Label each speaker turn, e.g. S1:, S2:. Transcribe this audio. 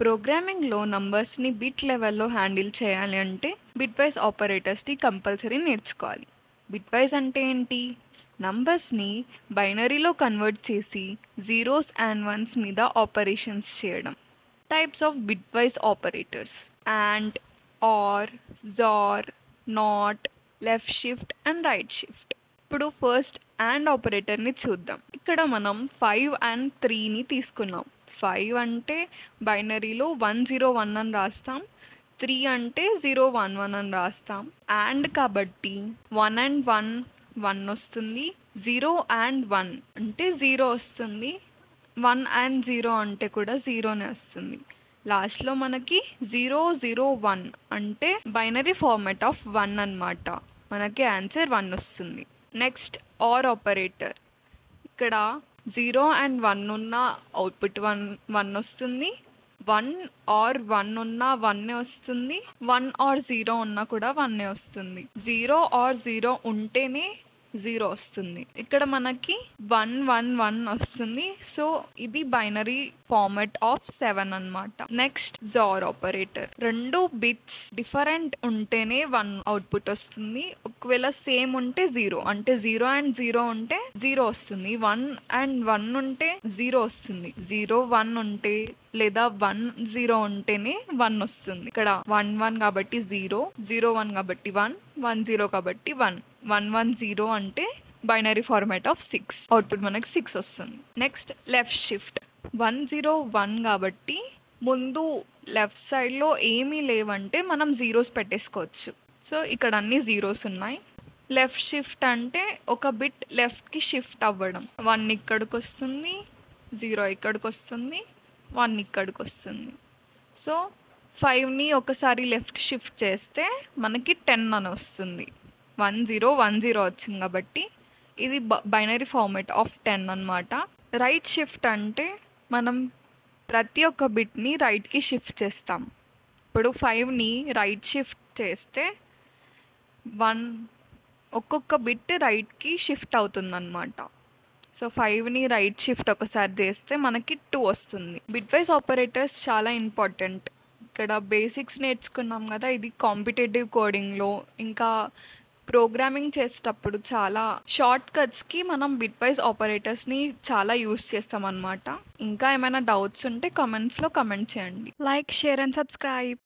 S1: ప్రోగ్రామింగ్లో నంబర్స్ని bit లెవెల్లో handle చేయాలి అంటే బిట్వైజ్ ఆపరేటర్స్ని కంపల్సరీ నేర్చుకోవాలి. బిట్వైజ్ అంటే ఏంటి? నంబర్స్ని బైనరీలో కన్వర్ట్ చేసి జీరోస్ అండ్ వన్స్ మీద ఆపరేషన్స్ చేయడం. Types of bitwise operators: and, or, xor, not, left shift and right shift. ఇప్పుడు ఫస్ట్ అండ్ ఆపరేటర్ని చూద్దాం. ఇక్కడ మనం 5 అండ్ 3ని తీసుకున్నాం. 5 అంటే బైనరీలో 101 అని రాస్తాం, 3 అంటే 011 అని రాస్తాం. అండ్ కాబట్టి 1 అండ్ 1 1 వస్తుంది, 0 అండ్ 1 అంటే 0 వస్తుంది, 1 అండ్ 0 అంటే కూడా 0నే వస్తుంది. లాస్ట్లో మనకి 001 అంటే బైనరీ ఫార్మాట్ ఆఫ్ 1 అన్నమాట. మనకి ఆన్సర్ 1 వస్తుంది. Next or operator. ఇక్కడ 0 అండ్ 1 ఉన్న అవుట్పుట్ 1 వస్తుంది, 1 ఆర్ 1 ఉన్న 1 వస్తుంది, 1 ఆర్ 0 ఉన్నా కూడా 1 వస్తుంది. 0 ఆర్ 0 ఉంటేనే 0 వస్తుంది. ఇక్కడ మనకి 111 వస్తుంది. సో ఇది బైనరీ ఫార్మాట్ ఆఫ్ 7 అన్నమాట. Next xor operator. రెండు బిట్స్ డిఫరెంట్ ఉంటేనే 1 అవుట్పుట్ వస్తుంది. ఒకవేళ సేమ్ ఉంటే 0, అంటే 0 అండ్ 0 ఉంటే 0 వస్తుంది. 1 అండ్ 1 ఉంటే 0 వస్తుంది. 0 1 ఉంటే లేదా 1 0 ఉంటేనే 1 వస్తుంది. ఇక్కడ 1 1 కాబట్టి 0, 0 1 కాబట్టి 1, 1 0 కాబట్టి 1, 1 1 0 అంటే బైనరీ ఫార్మాట్ ఆఫ్ 6. అవుట్పుట్ మనకి 6 వస్తుంది. Next left shift. 101 కాబట్టి ముందు లెఫ్ట్ సైడ్లో ఏమీ లేవంటే మనం జీరోస్ పెట్టేసుకోవచ్చు. సో ఇక్కడ అన్ని జీరోస్ ఉన్నాయి. లెఫ్ట్ షిఫ్ట్ అంటే ఒక బిట్ లెఫ్ట్కి షిఫ్ట్ అవ్వడం. 1 ఇక్కడికి వస్తుంది, 0 ఇక్కడికి వస్తుంది, 1 ఇక్కడికి వస్తుంది. సో 5ని ఒకసారి లెఫ్ట్ షిఫ్ట్ చేస్తే మనకి 10 అని వస్తుంది. 1010 వచ్చింది కాబట్టి ఇది బైనరీ ఫార్మాట్ ఆఫ్ 10 అన్నమాట. రైట్ షిఫ్ట్ అంటే మనం ప్రతి ఒక్క బిట్ని రైట్కి షిఫ్ట్ చేస్తాం. ఇప్పుడు 5ని రైట్ షిఫ్ట్ చేస్తే 1 ఒక్కొక్క బిట్ రైట్కి షిఫ్ట్ అవుతుందన్నమాట. సో 5ని రైట్ షిఫ్ట్ ఒకసారి చేస్తే మనకి 2 వస్తుంది. బిట్వైజ్ ఆపరేటర్స్ చాలా ఇంపార్టెంట్. ఇక్కడ బేసిక్స్ నేర్చుకున్నాం కదా, ఇది కాంపిటేటివ్ కోడింగ్లో ఇంకా ప్రోగ్రామింగ్ చేసేటప్పుడు చాలా షార్ట్ కట్స్కి మనం బిట్వైజ్ ఆపరేటర్స్ని చాలా యూస్ చేస్తాం అన్నమాట. ఇంకా ఏమైనా డౌట్స్ ఉంటే కామెంట్స్లో కమెంట్ చేయండి. Like, share and subscribe.